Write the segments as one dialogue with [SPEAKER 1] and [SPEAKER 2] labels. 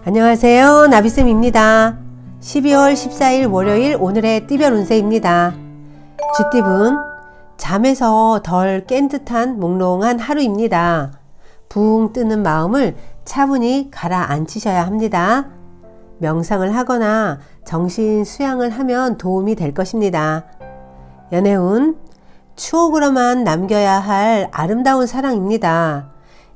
[SPEAKER 1] 안녕하세요. 나비쌤입니다. 12월 14일 월요일 오늘의 띠별 운세입니다. 쥐띠분, 잠에서 덜 깬 듯한 몽롱한 하루입니다. 붕 뜨는 마음을 차분히 가라앉히셔야 합니다. 명상을 하거나 정신 수양을 하면 도움이 될 것입니다. 연애운, 추억으로만 남겨야 할 아름다운 사랑입니다.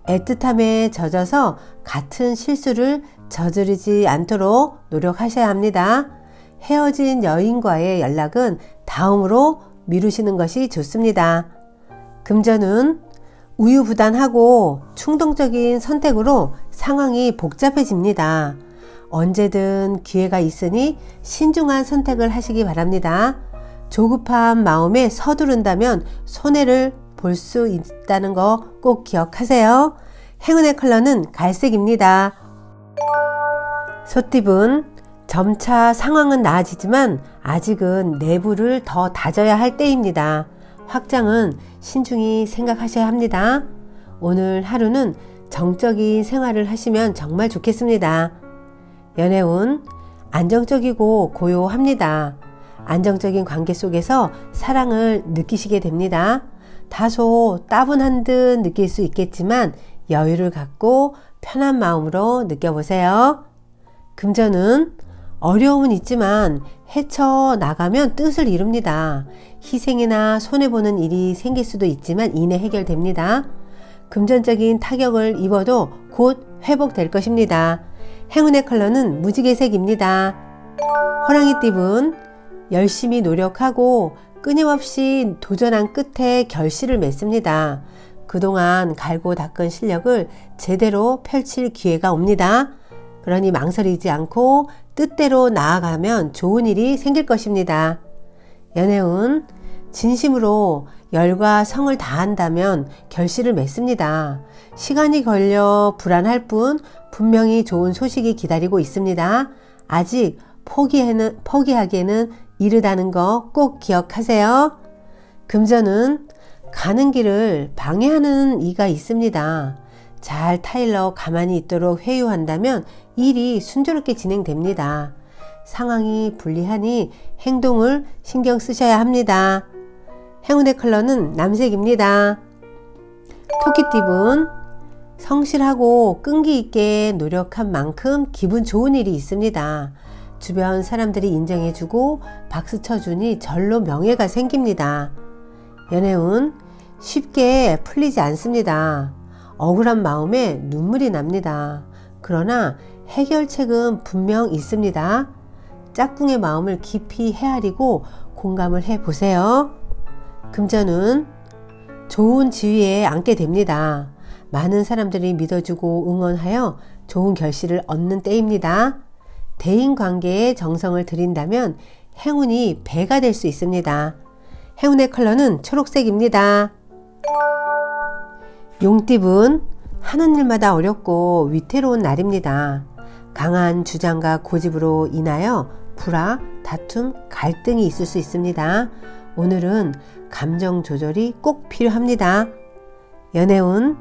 [SPEAKER 1] 애틋함에 젖어서 같은 실수를 저지르지 않도록 노력하셔야 합니다. 헤어진 여인과의 연락은 다음으로 미루시는 것이 좋습니다. 금전은 우유부단하고 충동적인 선택으로 상황이 복잡해집니다. 언제든 기회가 있으니 신중한 선택을 하시기 바랍니다. 조급한 마음에 서두른다면 손해를 볼 수 있다는 거 꼭 기억하세요. 행운의 컬러는 갈색입니다. 소띠분, 점차 상황은 나아지지만 아직은 내부를 더 다져야 할 때입니다. 확장은 신중히 생각하셔야 합니다. 오늘 하루는 정적인 생활을 하시면 정말 좋겠습니다. 연애운, 안정적이고 고요합니다. 안정적인 관계 속에서 사랑을 느끼시게 됩니다. 다소 따분한 듯 느낄 수 있겠지만 여유를 갖고 편한 마음으로 느껴보세요. 금전은 어려움은 있지만 헤쳐나가면 뜻을 이룹니다. 희생이나 손해보는 일이 생길 수도 있지만 이내 해결됩니다. 금전적인 타격을 입어도 곧 회복될 것입니다. 행운의 컬러는 무지개색입니다. 호랑이띠분, 열심히 노력하고 끊임없이 도전한 끝에 결실을 맺습니다. 그동안 갈고 닦은 실력을 제대로 펼칠 기회가 옵니다. 그러니 망설이지 않고 뜻대로 나아가면 좋은 일이 생길 것입니다. 연애운, 진심으로 열과 성을 다한다면 결실을 맺습니다. 시간이 걸려 불안할 뿐 분명히 좋은 소식이 기다리고 있습니다. 아직 포기하기에는 이르다는 거 꼭 기억하세요. 금전은 가는 길을 방해하는 이가 있습니다. 잘 타일러 가만히 있도록 회유한다면 일이 순조롭게 진행됩니다. 상황이 불리하니 행동을 신경 쓰셔야 합니다. 행운의 컬러는 남색입니다. 토끼띠분, 성실하고 끈기 있게 노력한 만큼 기분 좋은 일이 있습니다. 주변 사람들이 인정해주고 박수 쳐주니 절로 명예가 생깁니다. 연애운, 쉽게 풀리지 않습니다. 억울한 마음에 눈물이 납니다. 그러나 해결책은 분명 있습니다. 짝꿍의 마음을 깊이 헤아리고 공감을 해보세요. 금전은 좋은 지위에 앉게 됩니다. 많은 사람들이 믿어주고 응원하여 좋은 결실을 얻는 때입니다. 대인관계에 정성을 들인다면 행운이 배가 될 수 있습니다. 행운의 컬러는 초록색입니다. 용띠분, 하는 일마다 어렵고 위태로운 날입니다. 강한 주장과 고집으로 인하여 불화, 다툼, 갈등이 있을 수 있습니다. 오늘은 감정 조절이 꼭 필요합니다. 연애운,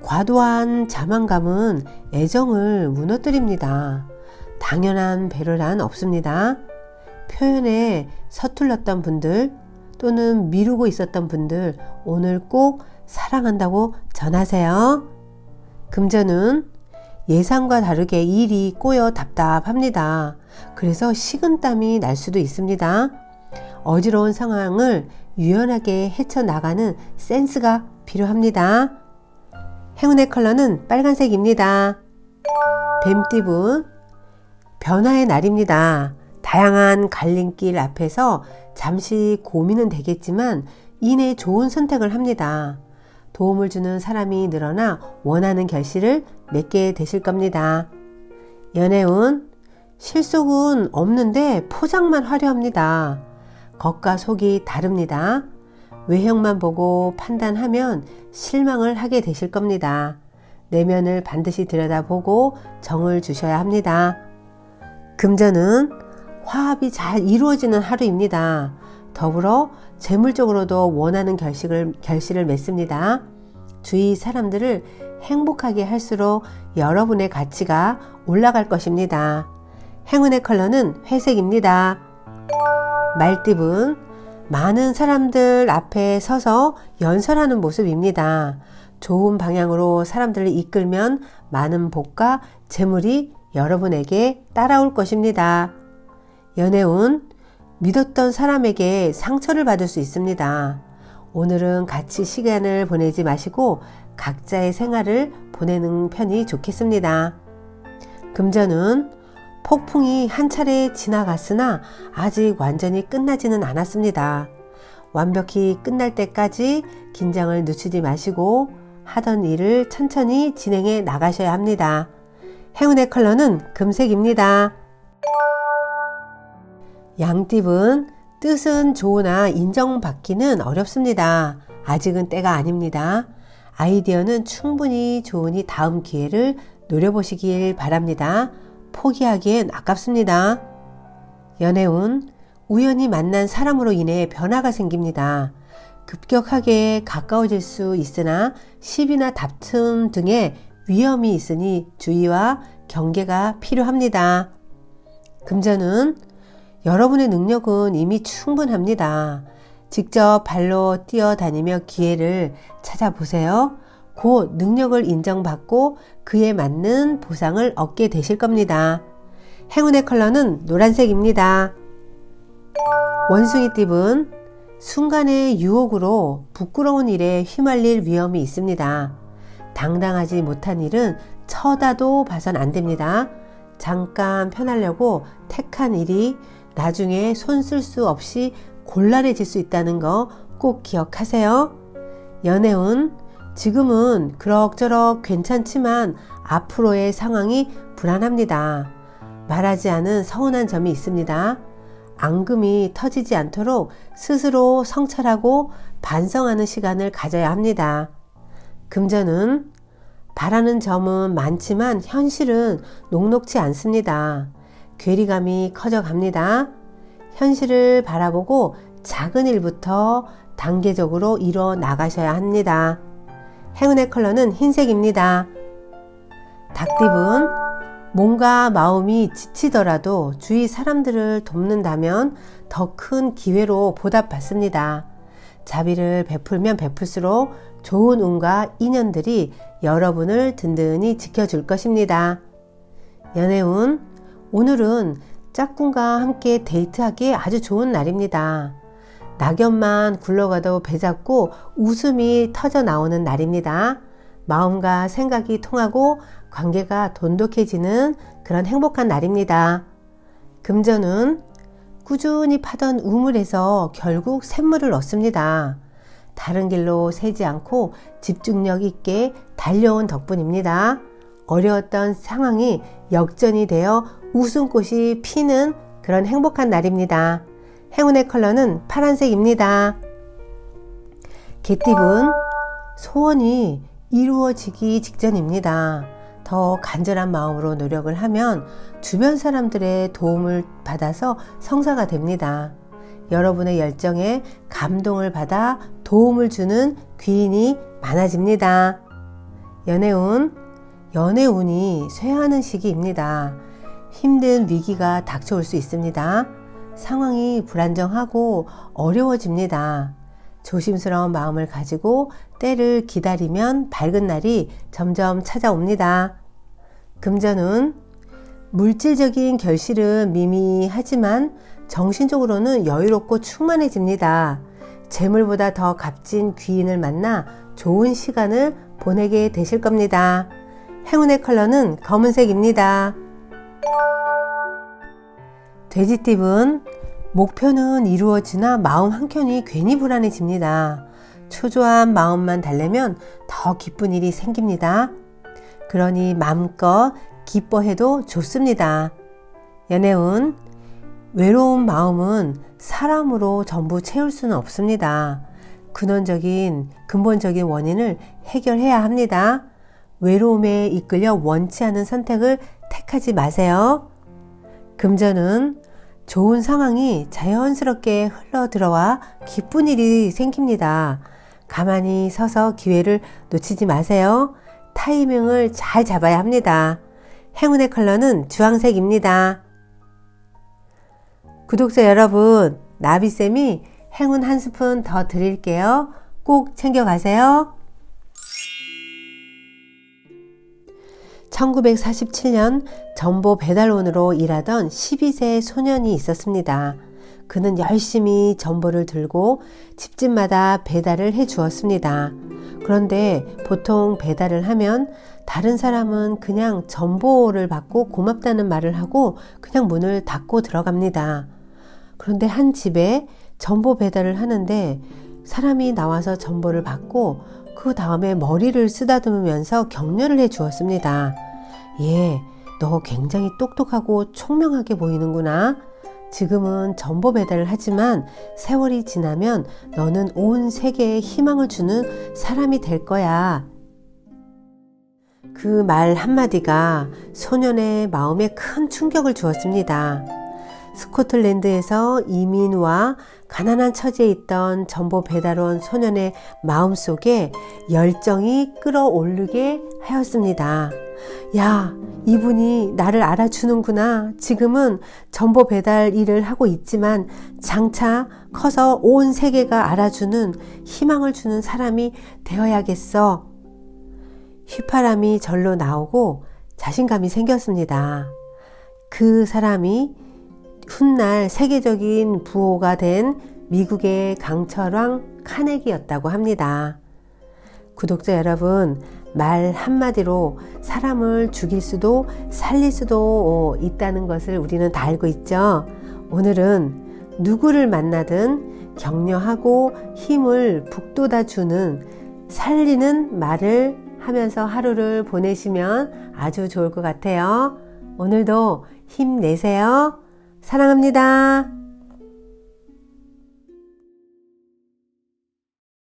[SPEAKER 1] 과도한 자만감은 애정을 무너뜨립니다. 당연한 배려란 없습니다. 표현에 서툴렀던 분들 또는 미루고 있었던 분들 오늘 꼭 사랑한다고 전하세요. 금전은 예상과 다르게 일이 꼬여 답답합니다. 그래서 식은땀이 날 수도 있습니다. 어지러운 상황을 유연하게 헤쳐나가는 센스가 필요합니다. 행운의 컬러는 빨간색입니다. 뱀띠분, 변화의 날입니다. 다양한 갈림길 앞에서 잠시 고민은 되겠지만 이내 좋은 선택을 합니다. 도움을 주는 사람이 늘어나 원하는 결실을 맺게 되실 겁니다. 연애운, 실속은 없는데 포장만 화려합니다. 겉과 속이 다릅니다. 외형만 보고 판단하면 실망을 하게 되실 겁니다. 내면을 반드시 들여다보고 정을 주셔야 합니다. 금전은 화합이 잘 이루어지는 하루입니다. 더불어 재물적으로도 원하는 결실을 맺습니다. 주위 사람들을 행복하게 할수록 여러분의 가치가 올라갈 것입니다. 행운의 컬러는 회색입니다. 말띠분, 많은 사람들 앞에 서서 연설하는 모습입니다. 좋은 방향으로 사람들을 이끌면 많은 복과 재물이 여러분에게 따라올 것입니다. 연애운, 믿었던 사람에게 상처를 받을 수 있습니다. 오늘은 같이 시간을 보내지 마시고 각자의 생활을 보내는 편이 좋겠습니다. 금전운, 폭풍이 한 차례 지나갔으나 아직 완전히 끝나지는 않았습니다. 완벽히 끝날 때까지 긴장을 늦추지 마시고 하던 일을 천천히 진행해 나가셔야 합니다. 행운의 컬러는 금색입니다. 양띠분, 뜻은 좋으나 인정받기는 어렵습니다. 아직은 때가 아닙니다. 아이디어는 충분히 좋으니 다음 기회를 노려보시길 바랍니다. 포기하기엔 아깝습니다. 연애운, 우연히 만난 사람으로 인해 변화가 생깁니다. 급격하게 가까워질 수 있으나 시비나 다툼 등의 위험이 있으니 주의와 경계가 필요합니다. 금전운, 여러분의 능력은 이미 충분합니다. 직접 발로 뛰어다니며 기회를 찾아보세요. 곧 능력을 인정받고 그에 맞는 보상을 얻게 되실 겁니다. 행운의 컬러는 노란색입니다. 원숭이띠분, 순간의 유혹으로 부끄러운 일에 휘말릴 위험이 있습니다. 당당하지 못한 일은 쳐다도 봐선 안 됩니다. 잠깐 편하려고 택한 일이 나중에 손 쓸 수 없이 곤란해질 수 있다는 거 꼭 기억하세요. 연애운, 지금은 그럭저럭 괜찮지만 앞으로의 상황이 불안합니다. 말하지 않은 서운한 점이 있습니다. 앙금이 터지지 않도록 스스로 성찰하고 반성하는 시간을 가져야 합니다. 금전은, 바라는 점은 많지만 현실은 녹록지 않습니다. 괴리감이 커져갑니다. 현실을 바라보고 작은 일부터 단계적으로 이뤄 나가셔야 합니다. 행운의 컬러는 흰색입니다. 닭띠분, 몸과 마음이 지치더라도 주위 사람들을 돕는다면 더 큰 기회로 보답받습니다. 자비를 베풀면 베풀수록 좋은 운과 인연들이 여러분을 든든히 지켜줄 것입니다. 연애운, 오늘은 짝꿍과 함께 데이트하기에 아주 좋은 날입니다. 낙엽만 굴러가도 배 잡고 웃음이 터져 나오는 날입니다. 마음과 생각이 통하고 관계가 돈독해지는 그런 행복한 날입니다. 금전은, 꾸준히 파던 우물에서 결국 샘물을 얻습니다. 다른 길로 새지 않고 집중력 있게 달려온 덕분입니다. 어려웠던 상황이 역전이 되어 웃음꽃이 피는 그런 행복한 날입니다. 행운의 컬러는 파란색입니다. 개띠분, 소원이 이루어지기 직전입니다. 더 간절한 마음으로 노력을 하면 주변 사람들의 도움을 받아서 성사가 됩니다. 여러분의 열정에 감동을 받아 도움을 주는 귀인이 많아집니다. 연애운, 연애운이 쇠하는 시기입니다. 힘든 위기가 닥쳐올 수 있습니다. 상황이 불안정하고 어려워집니다. 조심스러운 마음을 가지고 때를 기다리면 밝은 날이 점점 찾아옵니다. 금전운, 물질적인 결실은 미미하지만 정신적으로는 여유롭고 충만해집니다. 재물보다 더 값진 귀인을 만나 좋은 시간을 보내게 되실 겁니다. 행운의 컬러는 검은색입니다. 돼지띠분, 목표는 이루어지나 마음 한켠이 괜히 불안해집니다. 초조한 마음만 달래면 더 기쁜 일이 생깁니다. 그러니 마음껏 기뻐해도 좋습니다. 연애운, 외로운 마음은 사람으로 전부 채울 수는 없습니다. 근본적인 원인을 해결해야 합니다. 외로움에 이끌려 원치 않은 선택을 택하지 마세요. 금전은, 좋은 상황이 자연스럽게 흘러 들어와 기쁜 일이 생깁니다. 가만히 서서 기회를 놓치지 마세요. 타이밍을 잘 잡아야 합니다. 행운의 컬러는 주황색입니다. 구독자 여러분, 나비쌤이 행운 한 스푼 더 드릴게요. 꼭 챙겨가세요. 1947년 전보 배달원으로 일하던 12세 소년이 있었습니다. 그는 열심히 전보를 들고 집집마다 배달을 해 주었습니다. 그런데 보통 배달을 하면 다른 사람은 그냥 전보를 받고 고맙다는 말을 하고 그냥 문을 닫고 들어갑니다. 그런데 한 집에 전보 배달을 하는데 사람이 나와서 전보를 받고 그 다음에 머리를 쓰다듬으면서 격려를 해 주었습니다. 예, 너 굉장히 똑똑하고 총명하게 보이는구나. 지금은 전보 배달을 하지만 세월이 지나면 너는 온 세계에 희망을 주는 사람이 될 거야. 그 말 한마디가 소년의 마음에 큰 충격을 주었습니다. 스코틀랜드에서 이민 와 가난한 처지에 있던 전보 배달원 소년의 마음속에 열정이 끌어오르게 하였습니다. 야, 이분이 나를 알아주는구나. 지금은 전보 배달 일을 하고 있지만 장차 커서 온 세계가 알아주는 희망을 주는 사람이 되어야겠어. 휘파람이 절로 나오고 자신감이 생겼습니다. 그 사람이 훗날 세계적인 부호가 된 미국의 강철왕 카네기였다고 합니다. 구독자 여러분, 말 한마디로 사람을 죽일 수도 살릴 수도 있다는 것을 우리는 다 알고 있죠. 오늘은 누구를 만나든 격려하고 힘을 북돋아주는 살리는 말을 하면서 하루를 보내시면 아주 좋을 것 같아요. 오늘도 힘내세요. 사랑합니다.